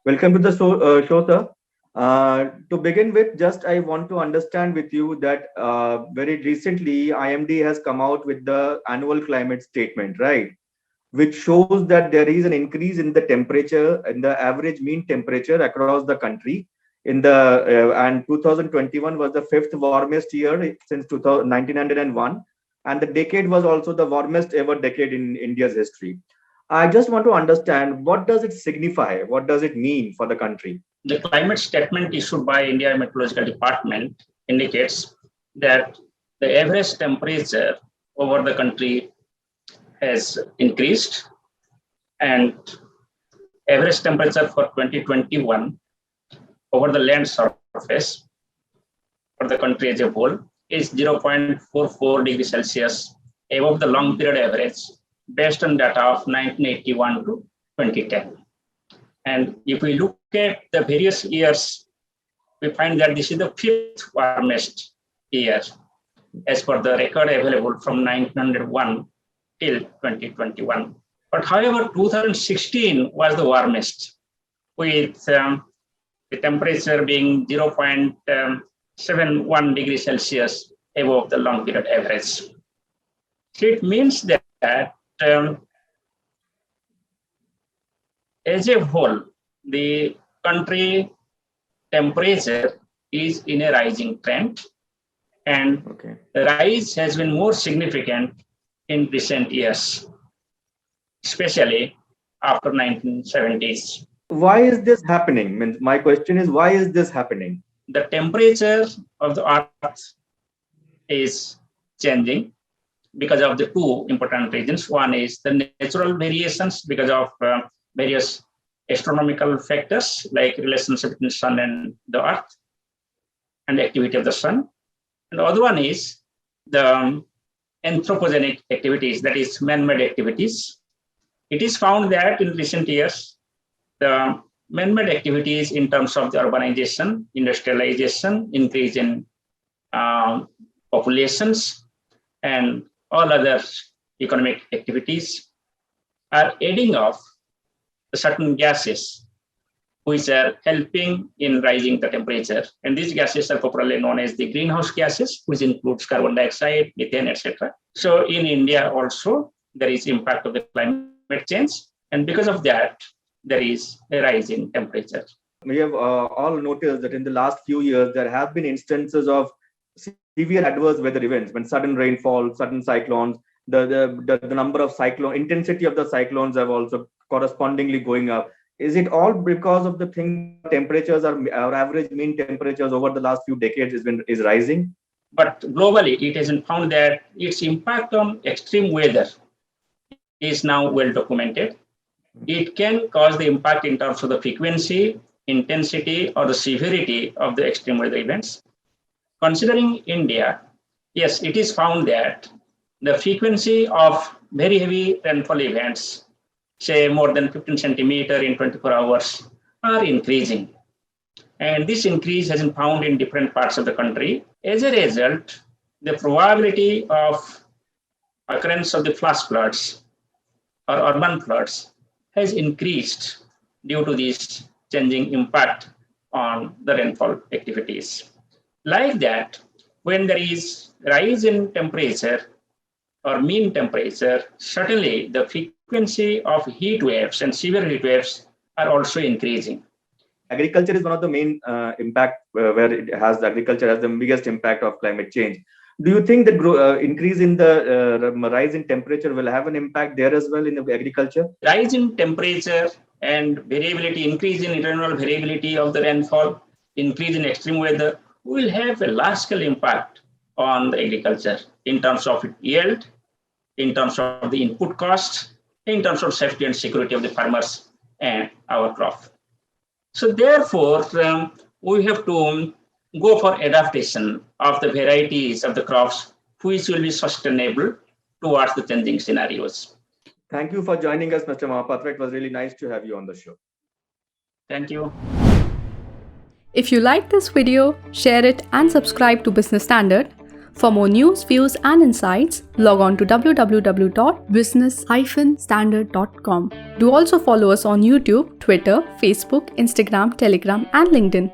Welcome to the show, sir. To begin with, just I want to understand with you that very recently IMD has come out with the annual climate statement, right? Which shows that there is an increase in the temperature, in the average mean temperature across the country. In the and 2021 was the fifth warmest year since 1901, and the decade was also the warmest ever decade in India's history. I just want to understand what does it signify? What does it mean for the country? The climate statement issued by India Meteorological Department indicates that the average temperature over the country has increased, and average temperature for 2021 over the land surface for the country as a whole is 0.44 degrees Celsius above the long period average based on data of 1981 to 2010. And if we look at the various years, we find that this is the fifth warmest year as per the record available from 1901 till 2021. But however, 2016 was the warmest, with the temperature being 0.71 degrees Celsius above the long period average. So it means that as a whole, the country temperature is in a rising trend, and the rise has been more significant in recent years, especially after 1970s. Why is this happening? My question is, why is this happening? The temperature of the Earth is changing because of the two important reasons. One is the natural variations because of various astronomical factors like relationship between sun and the Earth and the activity of the sun. And the other one is the anthropogenic activities, that is man-made activities. It is found that in recent years, the man-made activities in terms of the urbanization, industrialization, increase in populations, and all other economic activities are adding up certain gases which are helping in rising the temperature. And these gases are popularly known as the greenhouse gases, which includes carbon dioxide, methane, etc. So in India also, there is impact of the climate change. And because of that, there is a rise in temperature. We have all noticed that in the last few years, there have been instances of severe adverse weather events, when sudden rainfall, sudden cyclones, the number of cyclone, intensity of the cyclones have also correspondingly going up. Is it all because of the thing that temperatures our average mean temperatures over the last few decades is rising? But globally, it has been found that its impact on extreme weather is now well documented. It can cause the impact in terms of the frequency, intensity, or the severity of the extreme weather events. Considering India, yes, it is found that the frequency of very heavy rainfall events, say more than 15 centimeter in 24 hours, are increasing. And this increase has been found in different parts of the country. As a result, the probability of occurrence of the flash floods or urban floods has increased due to this changing impact on the rainfall activities. Like that, when there is rise in temperature or mean temperature, certainly the frequency of heat waves and severe heat waves are also increasing. Agriculture is one of the main impact where agriculture has the biggest impact of climate change. Do you think the increase in the rise in temperature will have an impact there as well in the agriculture? Rise in temperature and variability, increase in internal variability of the rainfall, increase in extreme weather will have a large scale impact on the agriculture in terms of yield, in terms of the input cost, in terms of safety and security of the farmers and our crop. So therefore, we have to go for adaptation of the varieties of the crops which will be sustainable towards the changing scenarios. Thank you for joining us, Mr. Mohapatra. It was really nice to have you on the show. Thank you. If you like this video, share it and subscribe to Business Standard. For more news, views, and insights, log on to www.business-standard.com. Do also follow us on YouTube, Twitter, Facebook, Instagram, Telegram, and LinkedIn.